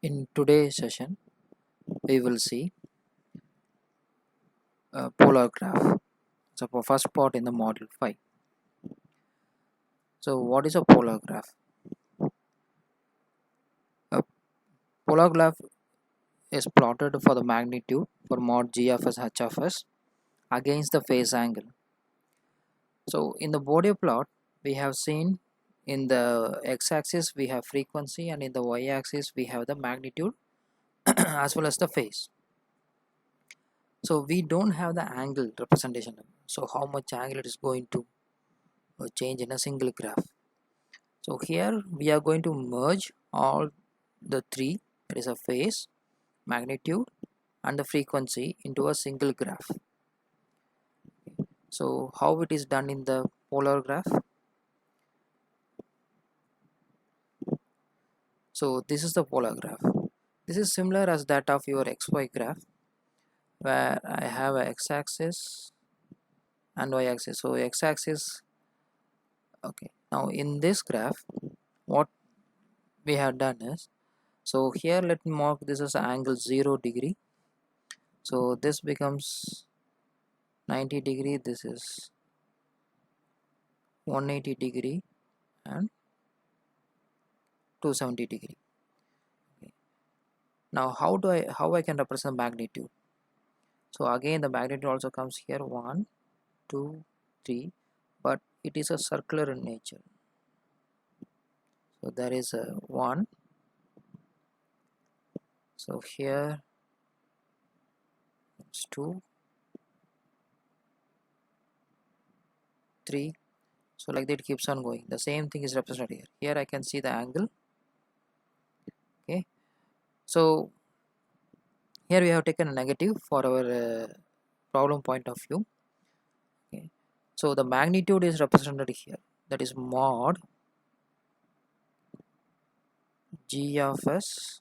In today's session, we will see a polar graph. So, for first part in the module 5. So, what is a polar graph? A polar graph is plotted for the magnitude for mod g of s h of s against the phase angle. So, in the Bode plot, we have seen in the x-axis we have frequency, and in the y-axis we have the magnitude as well as the phase. So, we don't have the angle representation. So, how much angle it is going to change in a single graph. So here we are going to merge all the three, that is a phase, magnitude and the frequency, into a single graph. So how it is done in the polar graph? So this is the polar graph. This is similar as that of your xy graph, where I have a x-axis and y-axis. So x-axis, okay. Now in this graph, what we have done is, so here let me mark this as angle 0 degree. So this becomes 90 degree, this is 180 degree and 270 degree. Okay. Now how I can represent magnitude? So again the magnitude also comes here 1 2 3, but it is a circular in nature. So there is a 1, so here it's 2 3, so like that it keeps on going. The same thing is represented here. Here I can see the angle. Okay, so here we have taken a negative for our problem point of view. Okay, so the magnitude is represented here, that is mod g of s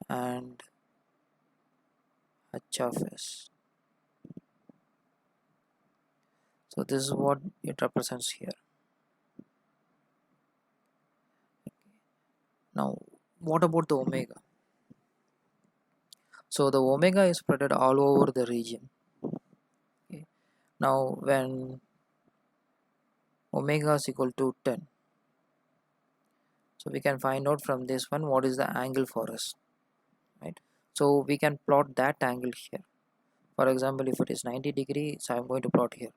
and h of s. So this is what it represents here. Now what about the omega? So the omega is spread all over the region. Okay. Now when omega is equal to 10, so we can find out from this one what is the angle for us, right? So we can plot that angle here. For example, if it is 90 degree, so I'm going to plot here.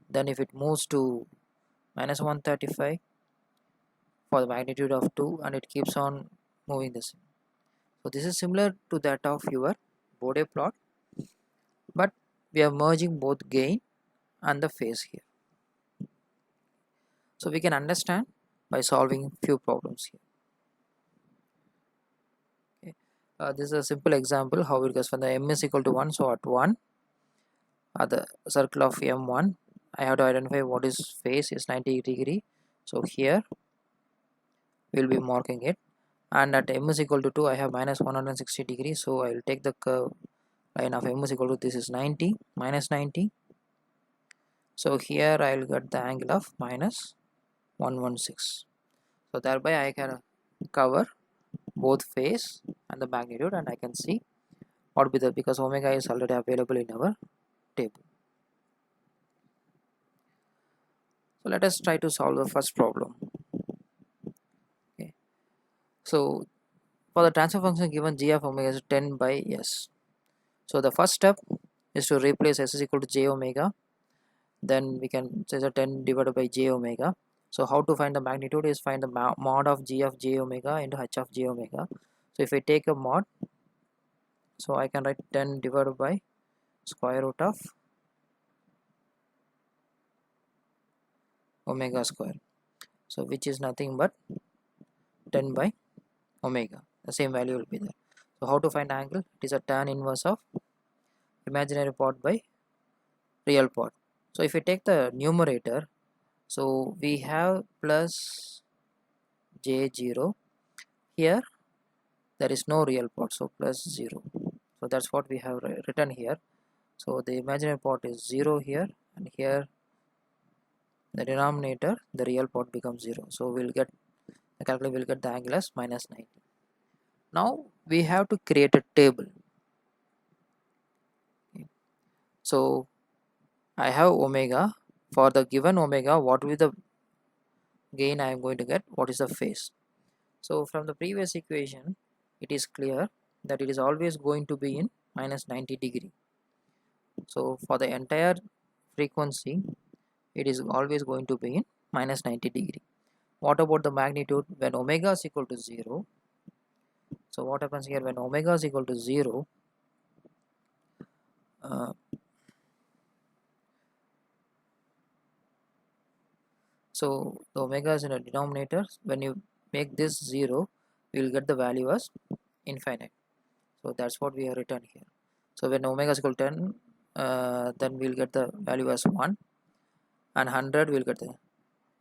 Then if it moves to minus 135 for the magnitude of 2, and it keeps on moving the same. So this is similar to that of your Bode plot, but we are merging both gain and the phase here. So we can understand by solving few problems here. Okay. This is a simple example how it goes when the m is equal to 1. So at 1, at the circle of m1, I have to identify what is phase is 90 degree. So here we will be marking it, and at m is equal to 2 I have minus 160 degrees. So I will take the curve line of m is equal to, this is 90 minus 90. So here I will get the angle of minus 116. So thereby I can cover both phase and the magnitude, and I can see what will be the, because omega is already available in our table. So let us try to solve the first problem. Okay. So for the transfer function given g of omega is 10 by s. So the first step is to replace s is equal to j omega. Then we can say the 10 divided by j omega. So how to find the magnitude is find the mod of g of j omega into h of j omega. So if I take a mod, so I can write 10 divided by square root of omega square. So which is nothing but 10 by omega. The same value will be there. So how to find angle? It is a tan inverse of imaginary part by real part. So if we take the numerator, so we have plus j0. Here there is no real part, so plus 0. So that's what we have written here. So the imaginary part is 0 here, and here the denominator, the real part becomes 0. So we'll get the calculator will get the angle as minus 90. Now we have to create a table. So I have omega. For the given omega, what will be the gain I am going to get? What is the phase? So from the previous equation, it is clear that it is always going to be in minus 90 degree. So for the entire frequency, it is always going to be in minus 90 degree. What about the magnitude? When omega is equal to 0, so what happens here? When omega is equal to 0, uh, so the omega is in a denominator. When you make this 0, we will get the value as infinite. So that's what we have written here. So when omega is equal to 10, then we'll get the value as 1, and 100 we'll get the.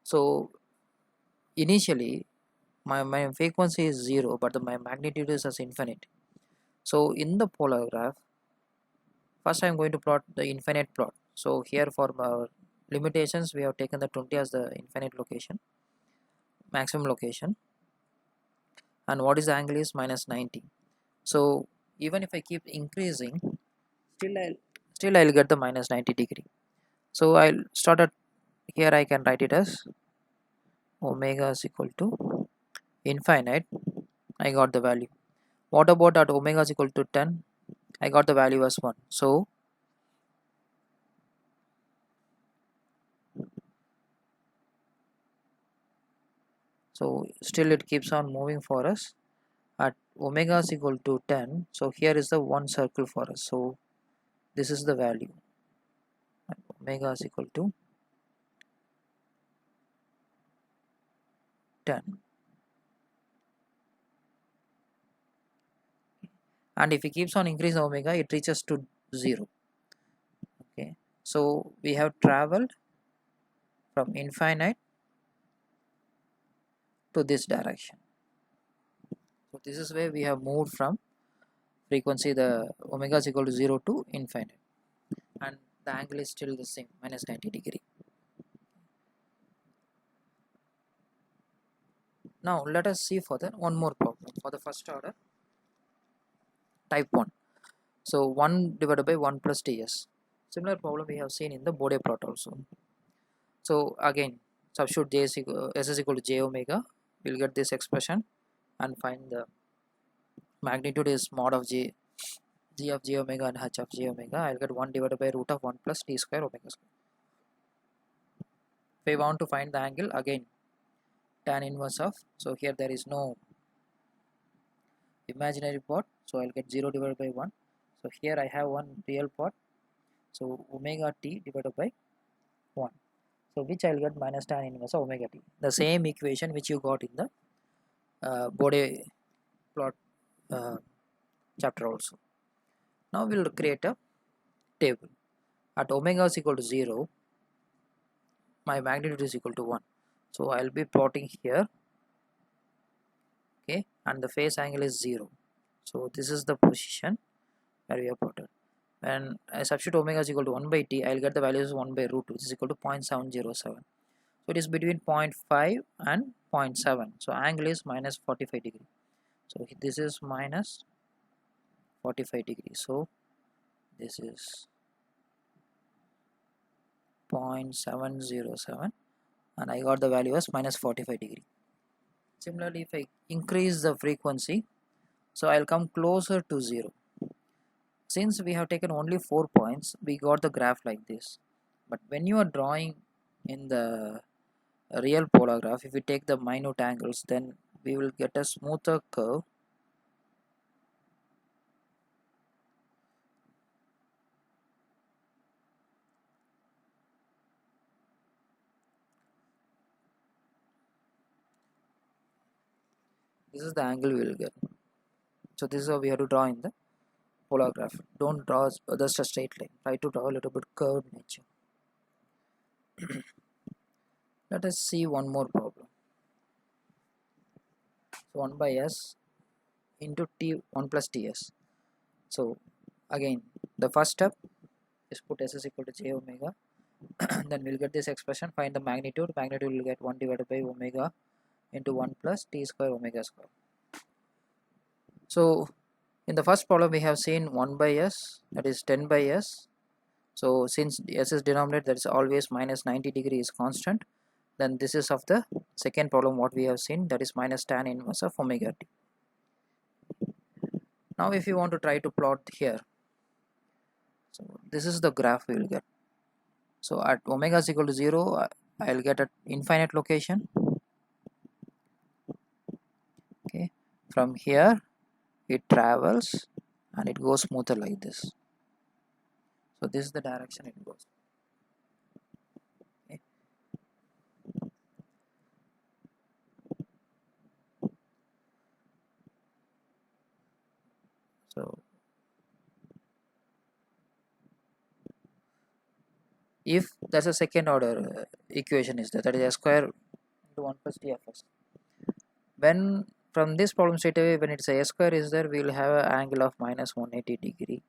So initially my frequency is 0, but my magnitude is as infinite. So in the polar graph, first I am going to plot the infinite plot. So here for our limitations, we have taken the 20 as the infinite location, maximum location, and what is the angle is minus 90. So even if I keep increasing, still I'll get the minus 90 degree. So I'll start at here. I can write it as omega is equal to infinite. I got the value. What about at omega is equal to 10? I got the value as 1. So still it keeps on moving for us. At omega is equal to 10, so here is the one circle for us. So this is the value at omega is equal to 10. And if it keeps on increasing omega, it reaches to 0. Okay, so we have traveled from infinite to this direction. So this is where we have moved from frequency the omega is equal to 0 to infinite, and the angle is still the same, minus 90 degree. Now let us see further one more problem for the first order type 1. So 1 divided by 1 plus ts. Similar problem we have seen in the Bode plot also. So again, substitute s is equal to j omega. We'll get this expression and find the magnitude is mod of g of j omega and h of j omega. I'll get 1 divided by root of 1 plus t square omega square. If I want to find the angle, again tan inverse of, so here there is no imaginary part, so I'll get 0 divided by 1. So here I have one real part, so omega t divided by 1, so which I'll get minus tan inverse of omega t, the same equation which you got in the Bode plot chapter also. Now we'll create a table. At omega is equal to 0, my magnitude is equal to 1, so I'll be plotting here. Okay, and the phase angle is 0, so this is the position where we have plotted. When I substitute omega is equal to 1 by t, I'll get the values 1 by root 2, which is equal to 0.707. So it is between 0.5 and 0.7, so angle is minus 45 degree. So this is minus 45 degree, so this is 0.707, and I got the value as minus 45 degree. Similarly, if I increase the frequency, so I'll come closer to 0. Since we have taken only 4 points, we got the graph like this. But when you are drawing in the real polar graph, if we take the minute angles, then we will get a smoother curve. This is the angle we will get. So this is how we have to draw in the polar graph. Don't draw just a straight line. Try to draw a little bit curved nature. Let us see one more problem. So 1 by s into t 1 plus ts. So again, the first step is put s is equal to j omega. Then we'll get this expression, find the magnitude. Magnitude will get 1 divided by omega into 1 plus t square omega square. So in the first problem we have seen 1 by s, that is 10 by s. So since s is denominator, that is always minus 90 degree is constant. Then this is of the second problem what we have seen, that is minus tan inverse of omega t. Now if you want to try to plot here, so this is the graph we will get. So at omega is equal to 0, I will get at infinite location. Okay, from here it travels and it goes smoother like this. So this is the direction it goes. Okay. So if that's a second order equation is there, that is s square into 1 plus dfs. When from this problem straight away, when it's a s square is there, we will have an angle of minus 180 degree.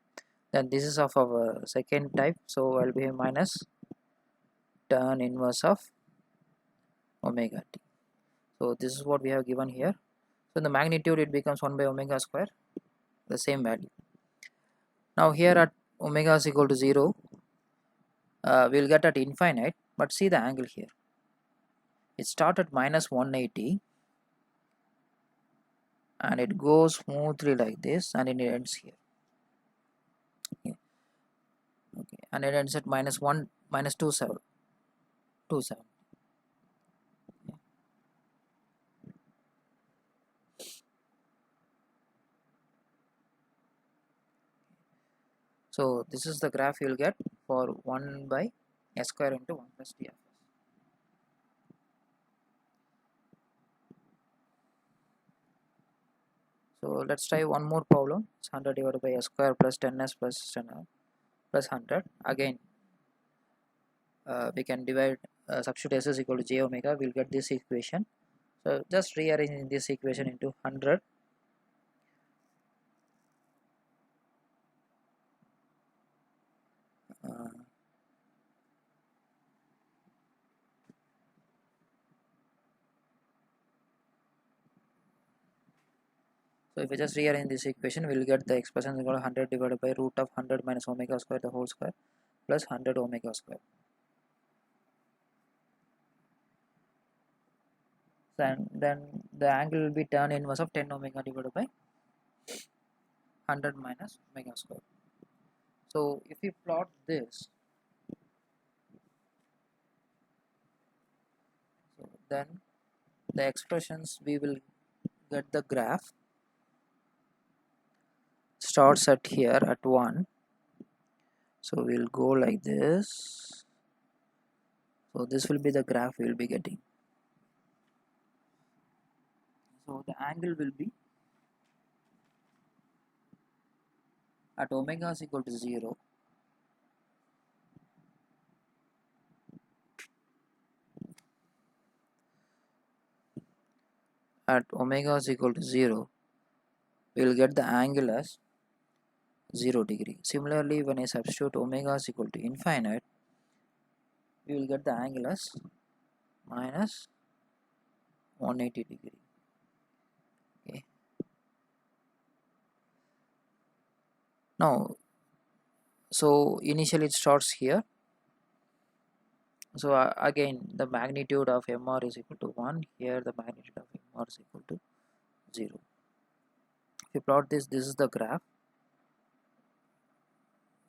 Then this is of our second type, so I'll be minus tan inverse of omega t. So this is what we have given here. So in the magnitude it becomes 1 by omega square, the same value. Now here at omega is equal to 0, we'll get at infinite, but see the angle here. It starts at minus 180 and it goes smoothly like this and it ends here. Okay, and it ends at minus 1 minus 27. So this is the graph you will get for 1 by s square into 1 plus dfs. So let's try one more problem. It's 100 divided by s square plus 10s plus 10 plus 100. Again we can divide, substitute s is equal to j omega, we'll get this equation. So just rearranging this equation into 100. So if we just rearrange this equation, we will get the expression equal to 100 divided by root of 100 minus omega square the whole square plus 100 omega square. Then the angle will be tan inverse of 10 omega divided by 100 minus omega square. So if we plot this, so then the expressions we will get, the graph starts at here at 1. So we'll go like this. So this will be the graph we will be getting. So the angle will be at omega is equal to 0. At omega is equal to 0, we will get the angle as 0 degree. Similarly, when I substitute omega is equal to infinite, we will get the angle as minus 180 degree. Okay. Now, so initially it starts here. So again, the magnitude of mr is equal to 1. Here the magnitude of mr is equal to 0. If we plot this, this is the graph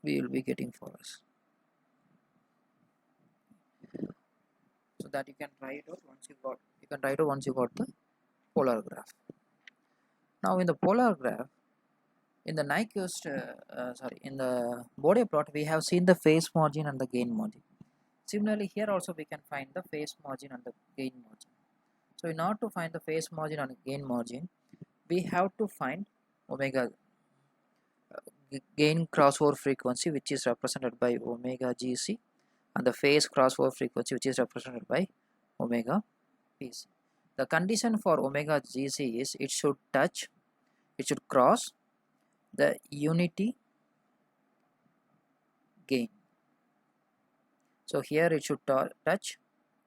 we will be getting for us. So that you can try it out once you got the polar graph. Now in the polar graph, in the Nyquist, in the Bode plot, we have seen the phase margin and the gain margin. Similarly, here also we can find the phase margin and the gain margin. So in order to find the phase margin and gain margin, we have to find omega gain crossover frequency, which is represented by omega gc, and the phase crossover frequency, which is represented by omega pc. The condition for omega gc is it should cross the unity gain. So here it should touch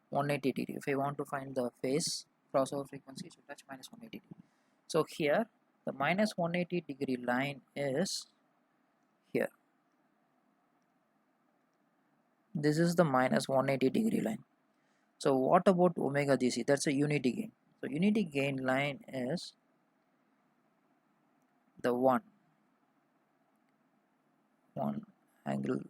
180 degree. If I want to find the phase crossover frequency, it should touch minus 180 degree. So here The minus 180 degree line is here. This is the minus 180 degree line. So what about omega GC? That's a unity gain. So unity gain line is the one angle.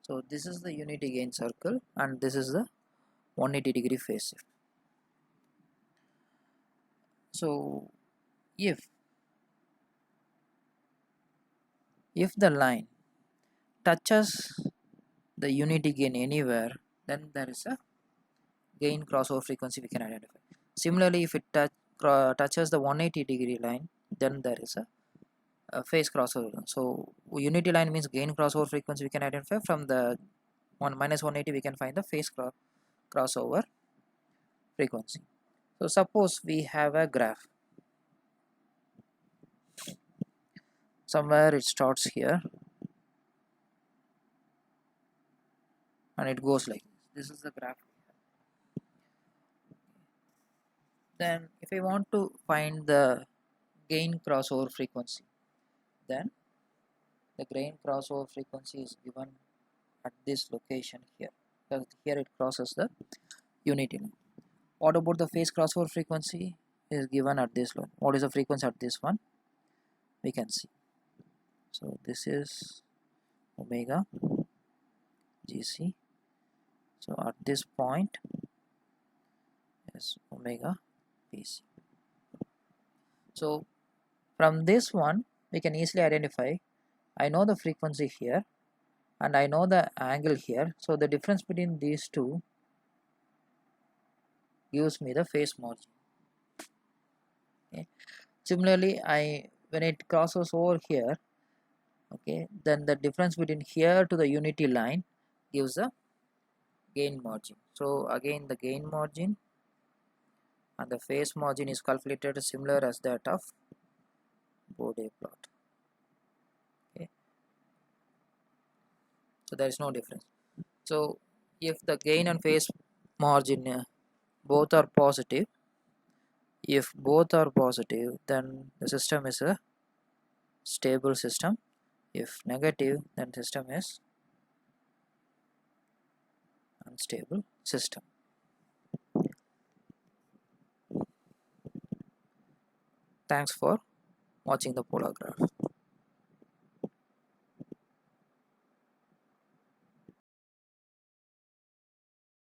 So this is the unity gain circle and this is the 180 degree phase shift. So if the line touches the unity gain anywhere, then there is a gain crossover frequency we can identify. Similarly, if it touches the 180 degree line, then there is a phase crossover. So unity line means gain crossover frequency we can identify. From the minus 180 we can find the phase crossover frequency. So suppose we have a graph. Somewhere it starts here and it goes like this. This is the graph. Then if I want to find the gain crossover frequency, then the gain crossover frequency is given at this location here, because here it crosses the unity line. What about the phase crossover frequency? Is given at this line. What is the frequency at this one? We can see. So this is omega GC. So at this point is omega PC. So from this one we can easily identify, I know the frequency here and I know the angle here, so the difference between these two gives me the phase margin. Okay. Similarly, when it crosses over here, okay, then the difference between here to the unity line gives a gain margin. So again the gain margin and the phase margin is calculated similar as that of Bode plot. Okay, so there is no difference. So if the gain and phase margin both are positive, if both are positive, then the system is a stable system. If negative, then system is unstable system. Thanks for watching the polar graph.